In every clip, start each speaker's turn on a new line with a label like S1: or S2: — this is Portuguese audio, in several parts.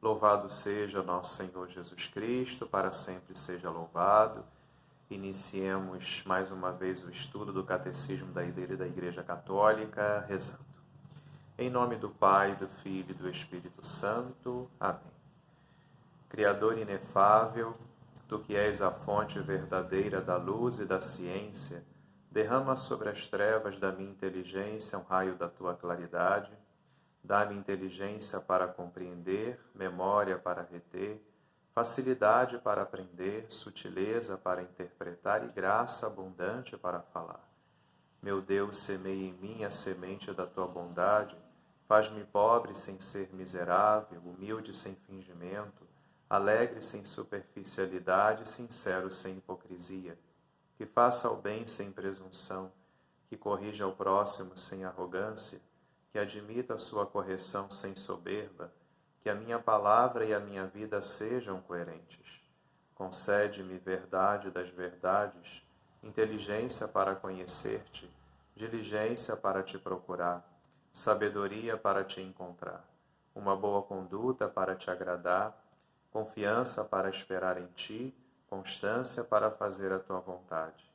S1: Louvado seja nosso Senhor Jesus Cristo, para sempre seja louvado. Iniciemos mais uma vez o estudo do Catecismo da Igreja Católica, rezando. Em nome do Pai, do Filho e do Espírito Santo. Amém. Criador inefável, Tu que és a fonte verdadeira da luz e da ciência, derrama sobre as trevas da minha inteligência um raio da Tua claridade. Dá-me inteligência para compreender, memória para reter, facilidade para aprender, sutileza para interpretar e graça abundante para falar. Meu Deus, semeia em mim a semente da Tua bondade, faz-me pobre sem ser miserável, humilde sem fingimento, alegre sem superficialidade, sincero sem hipocrisia, que faça o bem sem presunção, que corrija o próximo sem arrogância, que admita a sua correção sem soberba, que a minha palavra e a minha vida sejam coerentes. Concede-me verdade das verdades, inteligência para conhecer-te, diligência para te procurar, sabedoria para te encontrar, uma boa conduta para te agradar, confiança para esperar em ti, constância para fazer a tua vontade.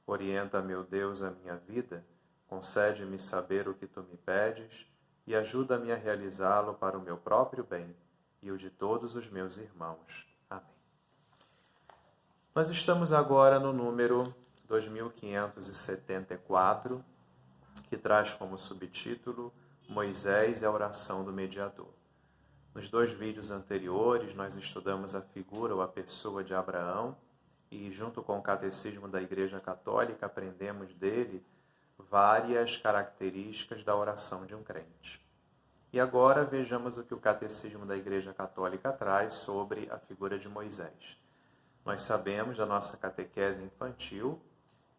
S1: Orienta, meu Deus, a minha vida, concede-me saber o que tu me pedes e ajuda-me a realizá-lo para o meu próprio bem e o de todos os meus irmãos. Amém. Nós estamos agora no número 2574, que traz como subtítulo Moisés e a oração do mediador. Nos 2 vídeos anteriores, nós estudamos a figura ou a pessoa de Abraão e, junto com o Catecismo da Igreja Católica, aprendemos dele várias características da oração de um crente. E agora vejamos o que o Catecismo da Igreja Católica traz sobre a figura de Moisés. Nós sabemos da nossa catequese infantil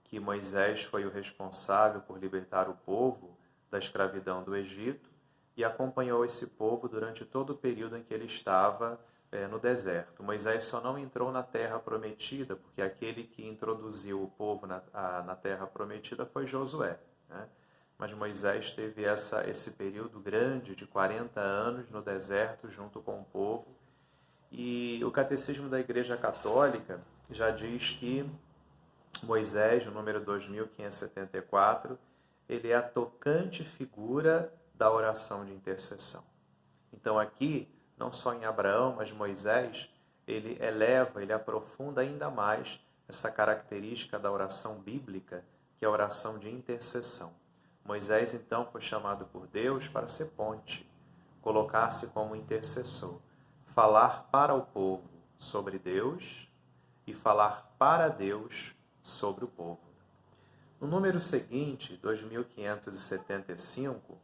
S1: que Moisés foi o responsável por libertar o povo da escravidão do Egito e acompanhou esse povo durante todo o período em que ele estava no deserto. Moisés só não entrou na terra prometida, porque aquele que introduziu o povo na terra prometida foi Josué, né? Mas Moisés teve esse período grande de 40 anos no deserto junto com o povo. E o Catecismo da Igreja Católica já diz que Moisés, no número 2574, ele é a tocante figura da oração de intercessão. Então aqui, não só em Abraão, mas Moisés, ele eleva, ele aprofunda ainda mais essa característica da oração bíblica, que é a oração de intercessão. Moisés, então, foi chamado por Deus para ser ponte, colocar-se como intercessor, falar para o povo sobre Deus e falar para Deus sobre o povo. No número seguinte, 2575,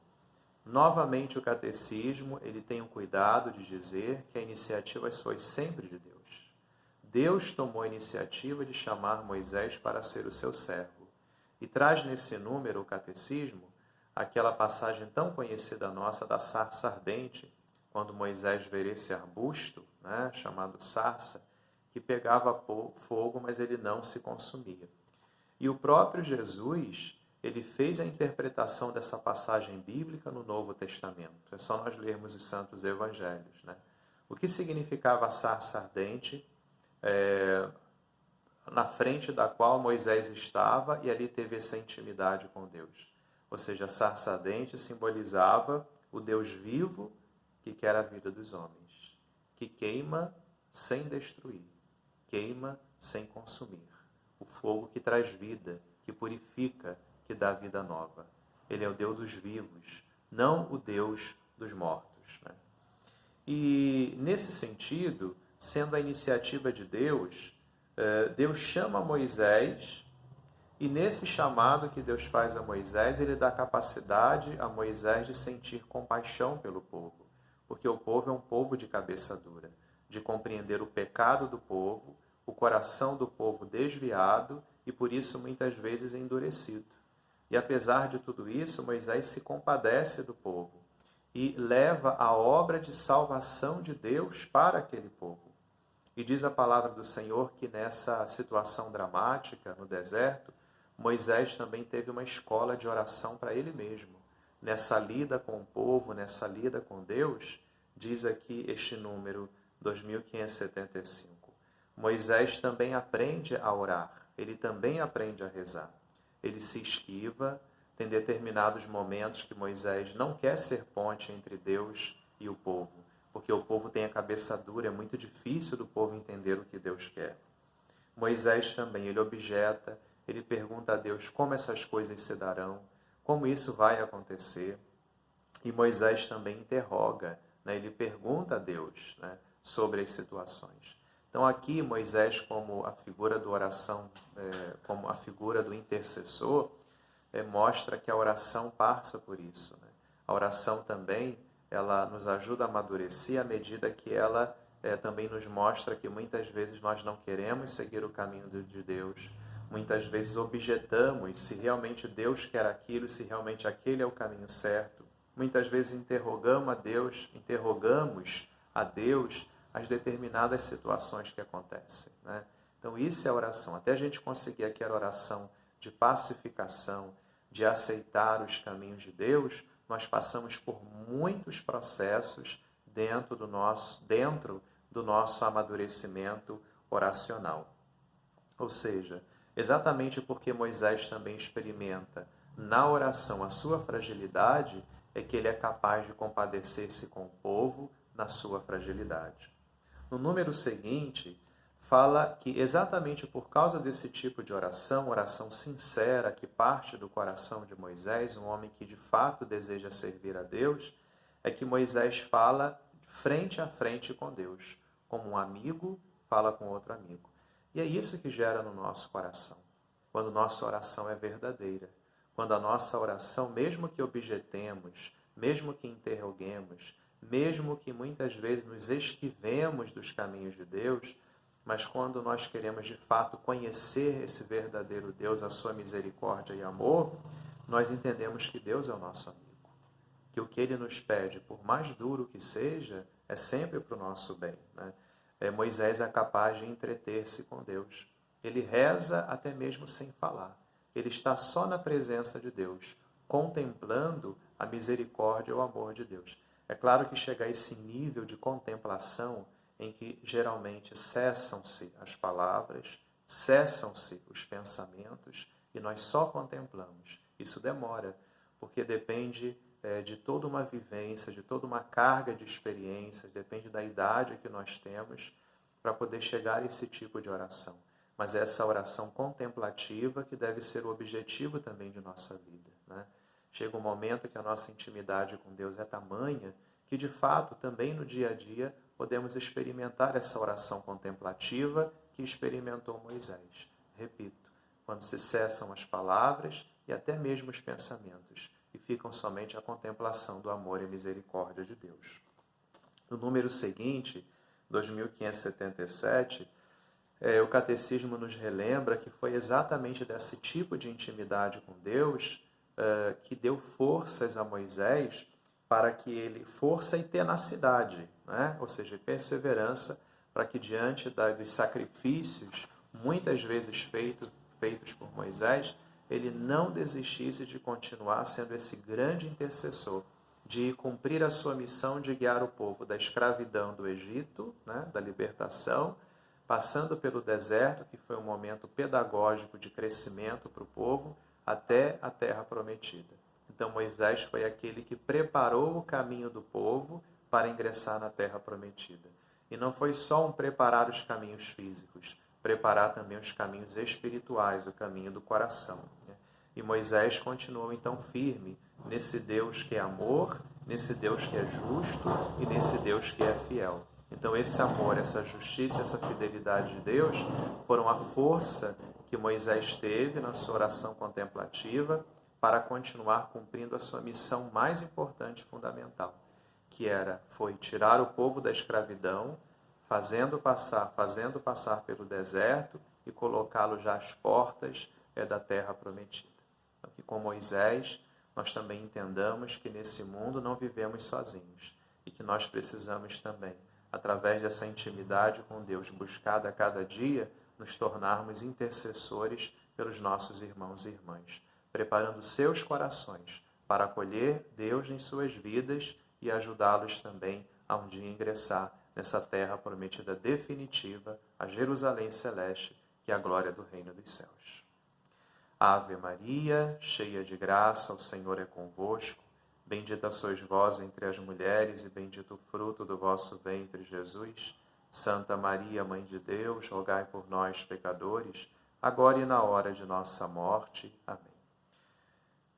S1: novamente o Catecismo ele tem o cuidado de dizer que a iniciativa foi sempre de Deus. Deus tomou a iniciativa de chamar Moisés para ser o seu servo. E traz nesse número o Catecismo aquela passagem tão conhecida nossa da sarça ardente, quando Moisés vê esse arbusto, né, chamado sarça, que pegava fogo, mas ele não se consumia. E o próprio Jesus, ele fez a interpretação dessa passagem bíblica no Novo Testamento. É só nós lermos os Santos Evangelhos, né? O que significava a sarça ardente, na frente da qual Moisés estava e ali teve essa intimidade com Deus. Ou seja, a sarça ardente simbolizava o Deus vivo que quer a vida dos homens, que queima sem destruir, queima sem consumir. O fogo que traz vida, que purifica, que dá vida nova. Ele é o Deus dos vivos, não o Deus dos mortos, né? E, nesse sentido, sendo a iniciativa de Deus, Deus chama Moisés, e nesse chamado que Deus faz a Moisés, ele dá capacidade a Moisés de sentir compaixão pelo povo, porque o povo é um povo de cabeça dura, de compreender o pecado do povo, o coração do povo desviado e, por isso, muitas vezes endurecido. E, apesar de tudo isso, Moisés se compadece do povo e leva a obra de salvação de Deus para aquele povo. E diz a palavra do Senhor que nessa situação dramática, no deserto, Moisés também teve uma escola de oração para ele mesmo. Nessa lida com o povo, nessa lida com Deus, diz aqui este número 2575. Moisés também aprende a orar, ele também aprende a rezar. Ele se esquiva, tem determinados momentos que Moisés não quer ser ponte entre Deus e o povo, porque o povo tem a cabeça dura, é muito difícil do povo entender o que Deus quer. Moisés também, ele objeta, ele pergunta a Deus como essas coisas se darão, como isso vai acontecer. E Moisés também interroga, ele pergunta a Deus, sobre as situações. Então aqui Moisés, como a figura da oração, como a figura do intercessor, mostra que a oração passa por isso. A oração também, ela nos ajuda a amadurecer à medida que ela também nos mostra que muitas vezes nós não queremos seguir o caminho de Deus. Muitas vezes objetamos se realmente Deus quer aquilo, se realmente aquele é o caminho certo. Muitas vezes interrogamos a Deus as determinadas situações que acontecem. Então isso é oração. Até a gente conseguir aquela oração de pacificação, de aceitar os caminhos de Deus, nós passamos por muitos processos dentro do nosso amadurecimento oracional. Ou seja, exatamente porque Moisés também experimenta na oração a sua fragilidade, é que ele é capaz de compadecer-se com o povo na sua fragilidade. No número seguinte, fala que exatamente por causa desse tipo de oração sincera, que parte do coração de Moisés, um homem que de fato deseja servir a Deus, é que Moisés fala frente a frente com Deus, como um amigo fala com outro amigo. E é isso que gera no nosso coração, quando nossa oração é verdadeira, quando a nossa oração, mesmo que objetemos, mesmo que interroguemos, mesmo que muitas vezes nos esquivemos dos caminhos de Deus, mas quando nós queremos de fato conhecer esse verdadeiro Deus, a sua misericórdia e amor, nós entendemos que Deus é o nosso amigo. Que o que Ele nos pede, por mais duro que seja, é sempre para o nosso bem. Moisés é capaz de entreter-se com Deus. Ele reza até mesmo sem falar. Ele está só na presença de Deus, contemplando a misericórdia e o amor de Deus. É claro que chega a esse nível de contemplação em que geralmente cessam-se as palavras, cessam-se os pensamentos e nós só contemplamos. Isso demora, porque depende de toda uma vivência, de toda uma carga de experiências, depende da idade que nós temos para poder chegar a esse tipo de oração. Mas é essa oração contemplativa que deve ser o objetivo também de nossa vida. Chega um momento que a nossa intimidade com Deus é tamanha que, de fato, também no dia a dia podemos experimentar essa oração contemplativa que experimentou Moisés. Repito, quando se cessam as palavras e até mesmo os pensamentos, e ficam somente a contemplação do amor e misericórdia de Deus. No número seguinte, 2577, o Catecismo nos relembra que foi exatamente desse tipo de intimidade com Deus que deu forças a Moisés para que ele, força e tenacidade, ou seja, perseverança, para que diante dos sacrifícios, muitas vezes feitos por Moisés, ele não desistisse de continuar sendo esse grande intercessor, de cumprir a sua missão de guiar o povo da escravidão do Egito, da libertação, passando pelo deserto, que foi um momento pedagógico de crescimento para o povo, até a terra prometida. Então Moisés foi aquele que preparou o caminho do povo para ingressar na terra prometida. E não foi só um preparar os caminhos físicos, preparar também os caminhos espirituais, o caminho do coração. E Moisés continuou então firme nesse Deus que é amor, nesse Deus que é justo e nesse Deus que é fiel. Então esse amor, essa justiça, essa fidelidade de Deus foram a força que Moisés teve na sua oração contemplativa para continuar cumprindo a sua missão mais importante e fundamental, que foi tirar o povo da escravidão, fazendo passar pelo deserto e colocá-lo já às portas da terra prometida. Então, que com Moisés nós também entendamos que nesse mundo não vivemos sozinhos e que nós precisamos também, através dessa intimidade com Deus buscada a cada dia, nos tornarmos intercessores pelos nossos irmãos e irmãs, preparando seus corações para acolher Deus em suas vidas e ajudá-los também a um dia ingressar nessa terra prometida definitiva, a Jerusalém celeste, que é a glória do reino dos céus. Ave Maria, cheia de graça, o Senhor é convosco. Bendita sois vós entre as mulheres e bendito o fruto do vosso ventre, Jesus. Santa Maria, Mãe de Deus, rogai por nós, pecadores, agora e na hora de nossa morte. Amém.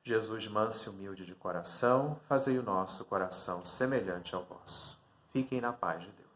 S1: Jesus, manso e humilde de coração, fazei o nosso coração semelhante ao vosso. Fiquem na paz de Deus.